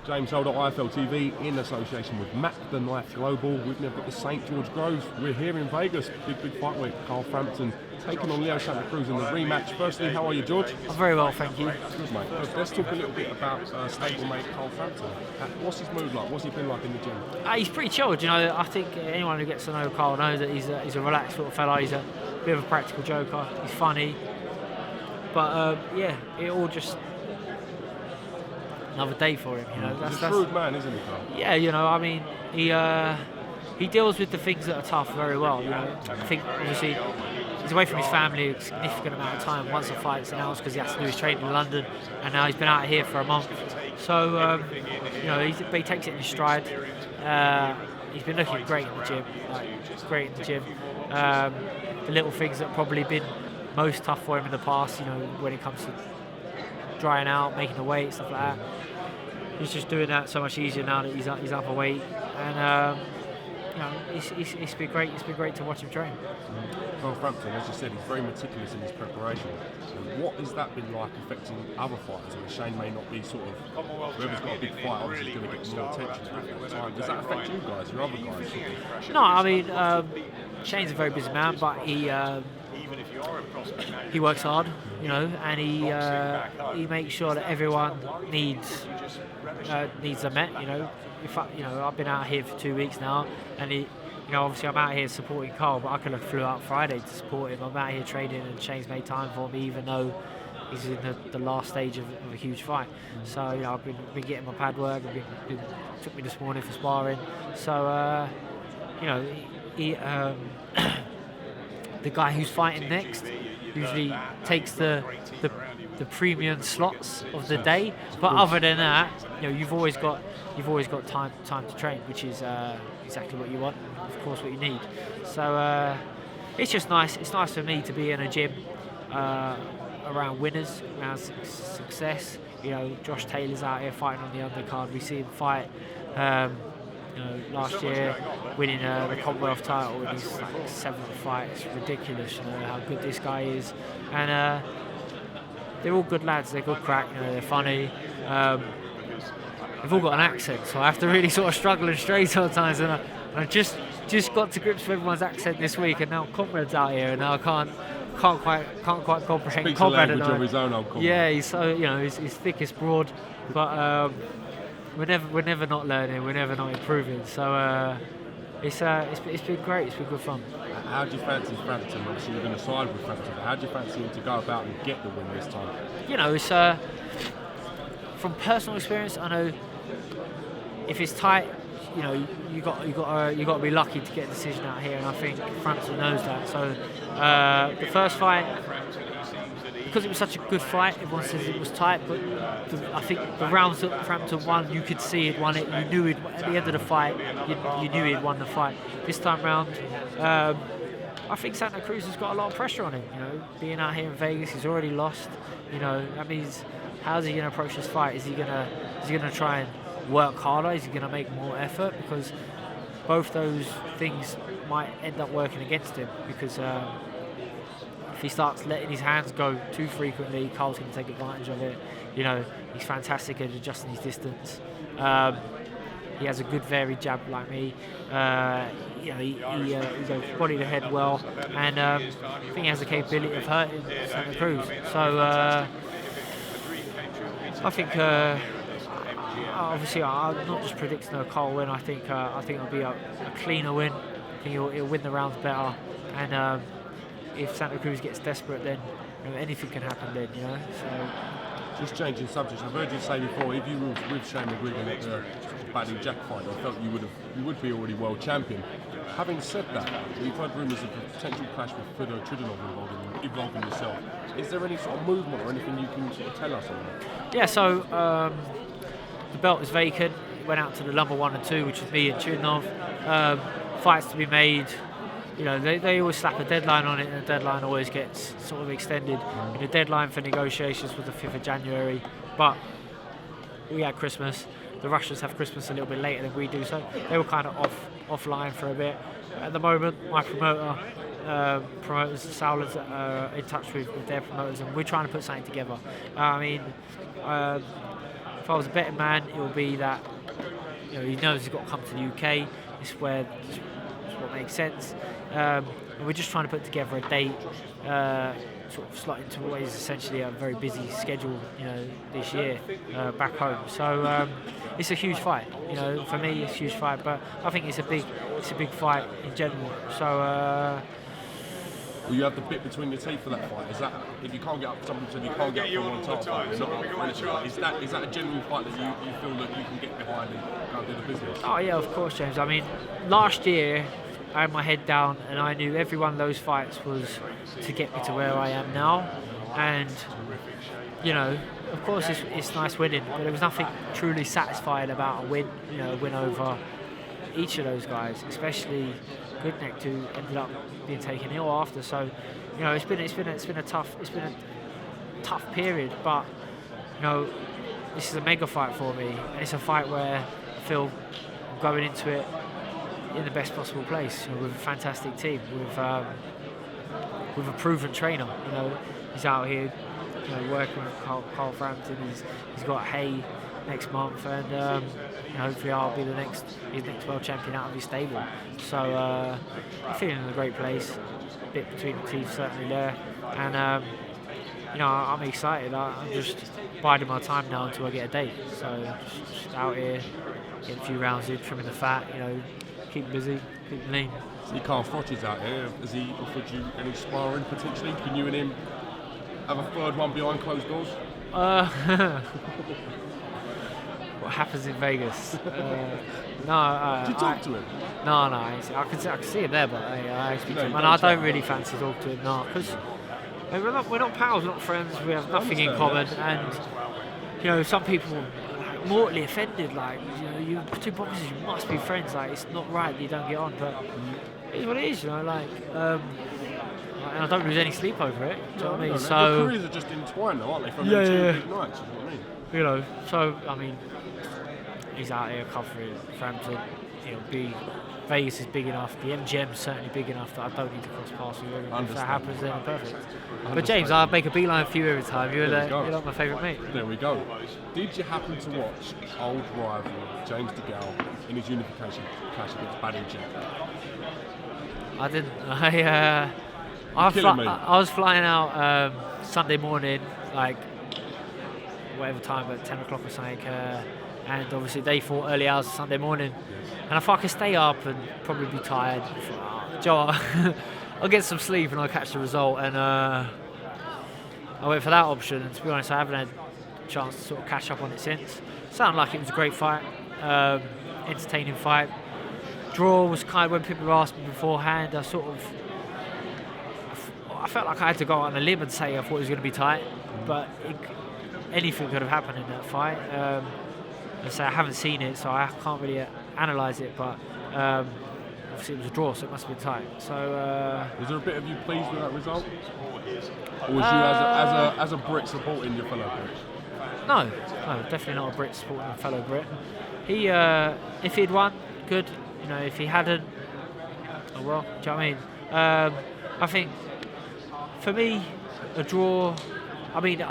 James Holder, IFL TV, in association with Mac the Knife Global. We've got the St. George Groves. We're here in Vegas. Big fight week. Carl Frampton taking on Leo Santa Cruz in the rematch. Firstly, how are you, George? I'm very well, thank you. Good, mate. Let's talk a little bit about stablemate Carl Frampton. What's his mood like? What's he been like in the gym? He's pretty chilled, you know. I think anyone who gets to know Carl knows that he's a relaxed sort of fella. He's a bit of a practical joker. He's funny. But yeah, it all just another day for him, you know. He's a shrewd man, isn't he, Carl? Yeah, you know, I mean, he deals with the things that are tough very well, you know. I think, obviously, he's away from his family a significant amount of time once the fight's announced because he has to do his training in London, and now he's been out here for a month. So, you know, he takes it in his stride. He's been looking great in the gym, great in the gym. The little things that have probably been most tough for him in the past, you know, when it comes to drying out, making the weight, stuff like that. He's just doing that so much easier now that he's up a weight, and you know, it's been great. It's been great to watch him train. Carl Frampton, as you said, he's very meticulous in his preparation. So what has that been like affecting other fighters? I mean, Shane may not be sort of whoever's got a big fight, obviously going to get more attention at the time. Does that affect you guys, your other guys? No, I mean, Shane's a very busy man, but he works hard, you know, and he makes sure that everyone needs are met, you know. I've been out here for 2 weeks now, and you know, obviously I'm out here supporting Carl, but I could have flew out Friday to support him. I'm out here training, and Shane's made time for me, even though he's in the last stage of a huge fight. So, you know, I've been getting my pad work. Took me this morning for sparring. So, you know, the guy who's fighting next usually takes the premium slots of the day, but other than that, you know, you've always got time to train, which is exactly what you want, of course, what you need. So it's just nice. It's nice for me to be in a gym around winners, around success. You know, Josh Taylor's out here fighting on the undercard. We see him fight. You know, last year winning the Commonwealth title in his like 7th fight. It's ridiculous, you know, how good this guy is. And they're all good lads. They're good crack. You know, they're funny. They've all got an accent, so I have to really sort of struggle and stray sometimes. And I just got to grips with everyone's accent this week, and now Conrad's out here, and now I can't quite comprehend Speaks Conrad. A language of his own, old Conrad. Yeah, he's so, you know, he's thick as broad, but we're never not learning. We're never not improving. So it's been great. It's been good fun. How do you fancy Frampton? Obviously, you're going to side with Frampton. How do you fancy him to go about and get the win this time? You know, it's from personal experience. I know if it's tight, you know, you got to be lucky to get a decision out here, and I think Frampton knows that. So the first fight, because it was such a good fight, everyone says it was tight, but I think the rounds that Frampton won, you could see he'd won it. You knew at the end of the fight, you knew he'd won the fight. This time round, I think Santa Cruz has got a lot of pressure on him. You know, being out here in Vegas, he's already lost. You know, that means how's he going to approach this fight? Is he going to try and work harder? Is he going to make more effort? Because both those things might end up working against him. Because if he starts letting his hands go too frequently, Carl's going to take advantage of it. You know, he's fantastic at adjusting his distance. He has a good varied jab like me. You know, he goes body to head well, and I think he has the capability of hurting Santa Cruz. So I think obviously I'm not just predicting a Carl win. I think it'll be a cleaner win. I think he'll win the rounds better, and if Santa Cruz gets desperate, then you know, anything can happen then, you know. So just changing subjects, I've heard you say before, if you were with Shane McGuigan at the BADOU Jack fight, I felt you would be already world champion. Having said that, we've heard rumours of a potential clash with CHUDINOV involving yourself. Is there any sort of movement or anything you can sort of tell us on that? Yeah, so the belt is vacant. It went out to the number 1 and 2, which is me and CHUDINOV. Fights to be made. You know, they always slap a deadline on it, and the deadline always gets sort of extended. And the deadline for negotiations was the 5th of January, but we had Christmas. The Russians have Christmas a little bit later than we do, so they were kind of offline for a bit. At the moment, my promoters, Sauerland's in touch with their promoters, and we're trying to put something together. I mean, if I was a betting man, it would be that he knows he's got to come to the UK. It's what makes sense. And we're just trying to put together a date, sort of slot into what is essentially a very busy schedule, this year back home. So it's a huge fight. For me, it's a huge fight, but I think it's a big fight in general. So. Will you have the bit between your teeth for that fight? Is that, if you can't get up, somebody said you can't get up for one title fight, you're not up for anything. Is that a genuine fight that you feel that you can get behind and go do the business? Oh yeah, of course, James. I mean, last year I had my head down and I knew every one of those fights was to get me to where I am now. And of course it's nice winning, but there was nothing truly satisfying about a win over each of those guys, especially Goodneck, who ended up being taken ill after. So, it's been a tough period. But this is a mega fight for me, and it's a fight where I feel I'm going into it in the best possible place. With a fantastic team, with a proven trainer. He's out here, working with Carl Frampton. He's got Hay next month, and hopefully I'll be his next world champion out of his stable. So I'm feeling in a great place. A bit between the teeth certainly there, and I'm excited. I'm just biding my time now until I get a date. So just out here, getting a few rounds in, trimming the fat. Keep busy, keep lean. So Carl Froch is out here. Has he offered you any sparring potentially? Can you and him have a third one behind closed doors? What happens in Vegas? No. Did you talk to him? No. I can see him there, but I speak to him, and I don't really fancy talking to him now because we're not pals, we're not friends. We have nothing in common, and some people are mortally offended. Like you two boxers, you must be friends. Like it's not right that you don't get on, but it is what it is. And I don't lose any sleep over it. Do you know what I mean? So your careers are just entwined, though, aren't they? From two big nights. You know what I mean? So I mean, he's out here covering Frampton. Vegas is big enough. The MGM's certainly big enough that I don't need to cross paths with him. If that happens, then perfect. But James, I'll make a beeline for you every time. You're like my favourite mate. There we go. Did you happen to watch old rival James DeGALE in his unification clash against BADOU Jack? I didn't. I was flying out Sunday morning, like whatever time, but 10 o'clock or something. And obviously they fought early hours Sunday morning, and I thought I could stay up and probably be tired. I'll get some sleep and I'll catch the result. And I went for that option. And to be honest, I haven't had a chance to sort of catch up on it since. Sounded like it was a great fight, entertaining fight. Draw was kind of when people asked me beforehand. I felt like I had to go out on a limb and say I thought it was going to be tight, but anything could have happened in that fight. So I haven't seen it, so I can't really analyse it, but obviously it was a draw, so it must have been tight. So was there a bit of you pleased with that result? Or was you as a Brit supporting your fellow Brit? No, definitely not a Brit supporting a fellow Brit. He, if he'd won, good. If he hadn't, oh well. Do you know what I mean? I think for me, a draw. I mean,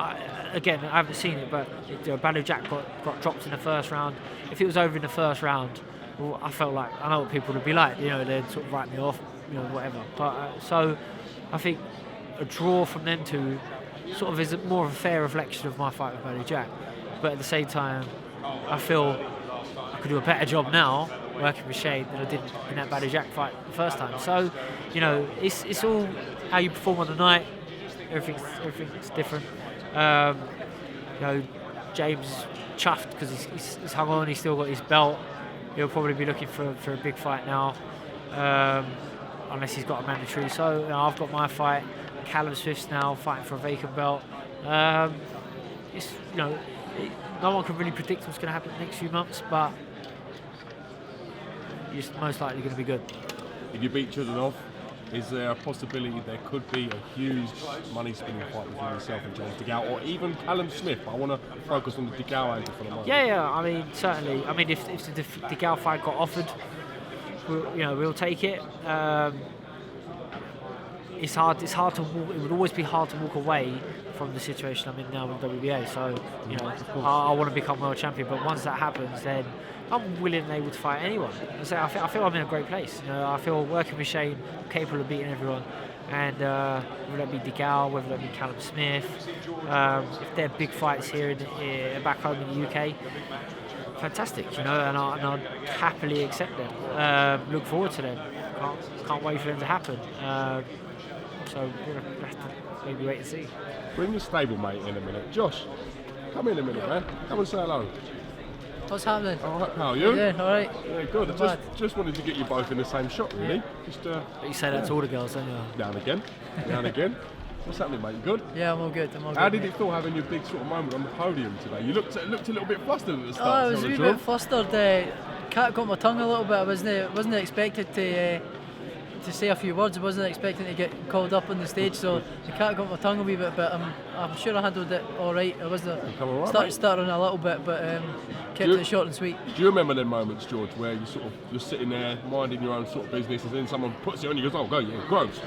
again, I haven't seen it, but BADOU Jack got dropped in the first round. If it was over in the first round, well, I felt like I know what people would be like. They'd sort of write me off, whatever. But so I think a draw from them two sort of is more of a fair reflection of my fight with BADOU Jack. But at the same time, I feel I could do a better job now working with Shane than I did in that BADOU Jack fight the first time. So, it's all how you perform on the night. Everything's different. James chuffed because he's hung on. He's still got his belt. He'll probably be looking for a big fight now, unless he's got a mandatory. So I've got my fight. Callum Swift's now fighting for a vacant belt. It's no one can really predict what's going to happen in the next few months, but it's most likely going to be good. If you beat CHUDINOV, is there a possibility there could be a huge money-spinning fight between yourself and James DeGALE, or even Callum Smith? I want to focus on the DeGALE angle for the moment. Yeah. I mean, certainly. I mean, if the DeGALE fight got offered, we'll take it. It's hard to walk. It would always be hard to walk away from the situation I'm in now with WBA. So, you know, I want to become world champion. But once that happens, then I'm willing and able to fight anyone. So I feel I'm in a great place. You know, I feel working with Shane, I'm capable of beating everyone. And whether that be DeGALE, whether that be Callum Smith, if they're big fights here back home in the UK, fantastic, you know, and I'd happily accept them. Look forward to them. Can't wait for them to happen. So we'll have to maybe wait and see. Bring your stablemate in a minute. Josh, come in a minute, man. Come and say hello. What's happening? All right, pal, you? Yeah, all right. Yeah, good. Just wanted to get you both in the same shot, really. Yeah. Just, But you say that to all the girls, don't you? Now and again. Now and again. What's happening, mate? You good? Yeah, I'm all good. How did it feel having your big sort of moment on the podium today? You looked a little bit flustered at the start. Oh, I was a wee bit flustered. Cat got my tongue a little bit. I wasn't expected to say a few words. I wasn't expecting to get called up on the stage, so the cat got my tongue a wee bit. But I'm sure I handled it all right. I wasn't stuttering a little bit, but kept it short and sweet. Do you remember them moments, George, where you're sitting there minding your own sort of business, and then someone puts it on you and goes, "Oh, go, yeah, Groves,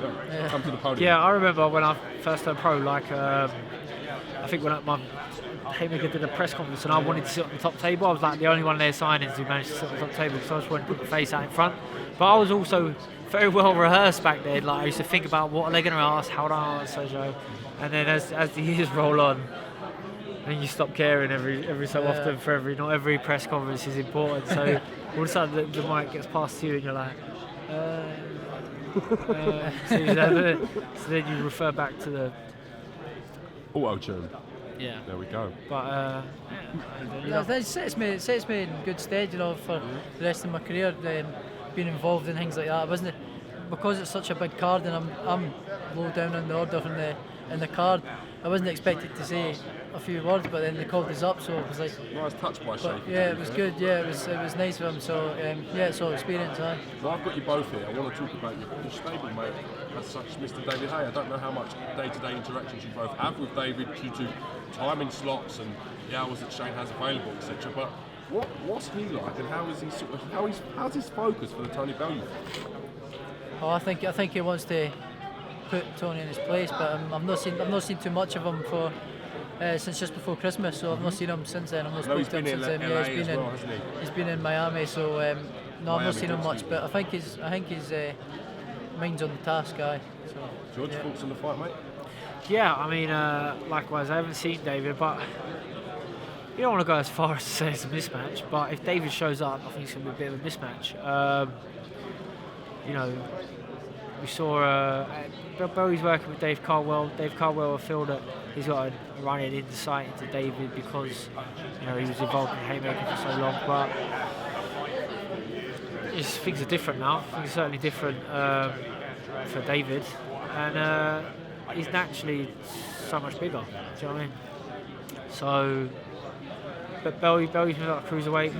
come to the podium." Yeah, I remember when I first turned pro. Like, I think when my Haymaker did a press conference and I wanted to sit on the top table. I was like the only one there signings who managed to sit on the top table, so I just wanted to put my face out in front. But I was also very well rehearsed back then. Like, I used to think about what are they going to ask, how would I answer, Joe? And then as the years roll on, and you stop caring every so often for not every press conference is important. So all of a sudden the mic gets passed to you and you're like, so then you refer back to the auto-tune. Yeah. There we go. But It sets me in good stead, you know, for the rest of my career. Being involved in things like that, wasn't it? Because it's such a big card, and I'm low down on the order in the card. I wasn't expected to say a few words, but then they called us up, so it was like nice touch by Shane. Yeah, it was good. Yeah, it was nice of him. So yeah, it's all experience. Well, I've got you both here. I want to talk about your stablemate as such, Mr. David Hay. I don't know how much day-to-day interactions you both have with David due to timing slots and the hours that Shane has available, etc. But what's he like, and how's his focus for the Tony Bellew? Oh, I think he wants to put Tony in his place, but I've not seen too much of him for since just before Christmas. So I've not seen him since then. I've not spoken to him since then. Yeah, he's been in Miami. So no, I've not seen him much, but I think his mind's on the task, guy. So, George, thoughts on the fight, mate? Yeah, I mean, likewise, I haven't seen David, but you don't want to go as far as to say it's a mismatch, but if David shows up, I think it's going to be a bit of a mismatch. You know, we saw Bowie's working with Dave Caldwell. Dave Caldwell, I feel that he's got a running insight into David because, you know, he was involved in Haymaker for so long, but things are different now. Things are certainly different for David, and he's naturally so much bigger. Do you know what I mean? So, but Bowie's been like a cruiserweight.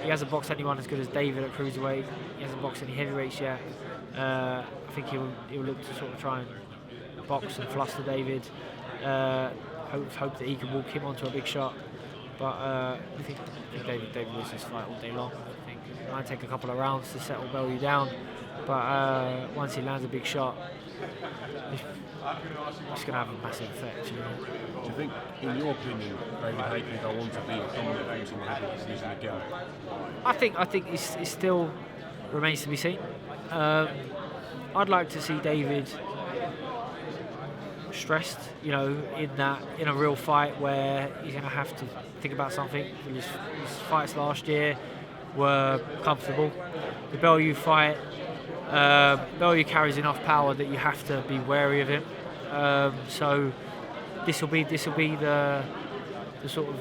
He hasn't boxed anyone as good as David at cruiserweight. He hasn't boxed any heavyweights yet. I think he'll look to sort of try and box and fluster David. Hope that he can walk him onto a big shot. But I think David wins this fight all day long. I think it might take a couple of rounds to settle Bellew down, but once he lands a big shot, it's going to have a massive effect. You know? Do you think, in your opinion, David Hay can go on to be a dominant force in the heavyweight division again? I think it still remains to be seen. I'd like to see David stressed, you know, in a real fight where he's going to have to think about something. His fights last year were comfortable. The Bellew fight, Bellew carries enough power that you have to be wary of him. So this will be the sort of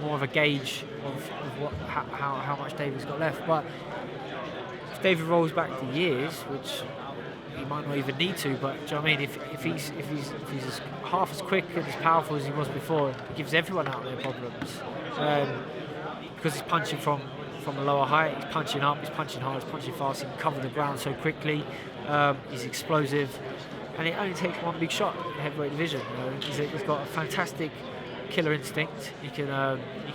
more of a gauge of how much David's got left. But if David rolls back the years, which he might not even need to, but do you know what I mean? If he's half as quick and as powerful as he was before, it gives everyone out there problems. Because he's punching from a lower height, he's punching up, he's punching hard, he's punching fast, he can cover the ground so quickly, he's explosive, and it only takes one big shot in the heavyweight division. You know? He's got a fantastic killer instinct. He can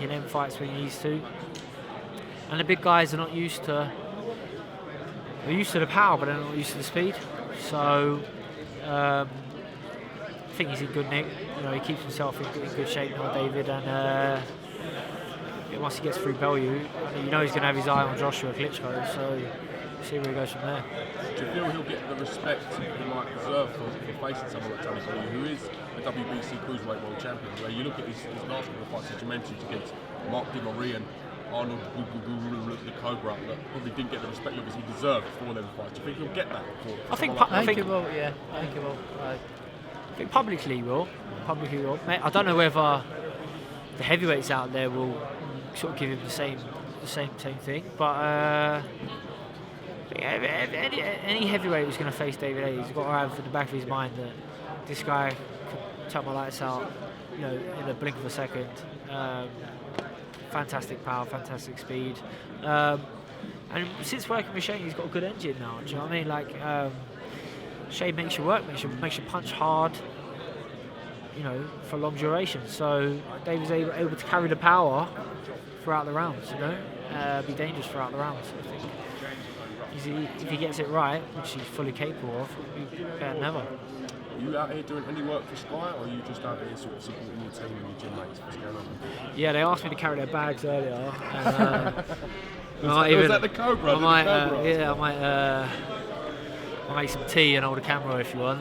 end fights when he needs to, and the big guys are not used to. They're used to the power, but they're not used to the speed. So think he's in good nick. You know, he keeps himself in good shape now, David, and once he gets through Bellew, you know he's going to have his eye on Joshua Klitschko, so see where he goes from there. Do you feel he'll get the respect he might deserve for facing someone like Tony Bellew, who is a WBC Cruiserweight World Champion? Where you look at his last couple of fights that you mentioned against Mark DeGALE and Arnold the Cobra, that probably didn't get the respect levels he deserved for them fights. Do you think he'll get that before? I think he will, yeah. I think he will. I think publicly he will. Mate, I don't know whether the heavyweights out there will sort of give him the same thing, but any heavyweight who's going to face David Haye, he's got to have in the back of his mind that this guy could turn my lights out, you know, in the blink of a second. Fantastic power, fantastic speed, and since working with Shane, he's got a good engine now. Do you know what I mean? Like Shane makes you work, makes you punch hard, you know, for long duration. So David's able to carry the power throughout the rounds. You know, be dangerous throughout the rounds. I think if he gets it right, which he's fully capable of, he'll be better than ever. Are you out here doing any work for Sky, or are you just out here sort of supporting your team and your gym mates? What's going on? Yeah, they asked me to carry their bags earlier. And, was that the Cobra? I might make some tea and hold a camera if you want.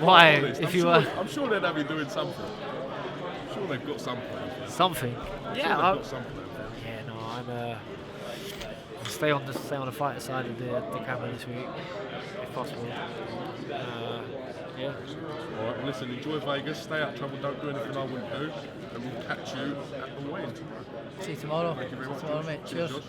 Why? I'm sure they'd have you doing something. I'm sure they've got something. Something? Yeah, I've got something. Yeah, no, I'm stay on the fighter side of the camera this week, if possible. Yeah. All right, well, listen, enjoy Vegas, stay out of trouble, don't do anything I wouldn't do, and we'll catch you at the weigh-in tomorrow. See you tomorrow. Thank you very much, Tomorrow, mate. Cheers. Josh.